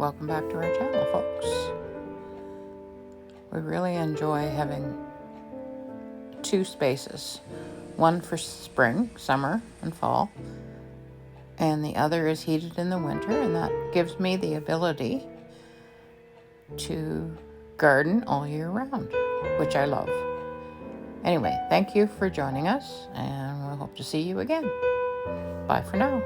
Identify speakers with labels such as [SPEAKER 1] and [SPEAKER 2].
[SPEAKER 1] welcome back to our channel, folks. We really enjoy having two spaces. One for spring, summer, and fall, and the other is heated in the winter, and that gives me the ability to garden all year round, which I love. Anyway, thank you for joining us, and we'll hope to see you again. Bye for now.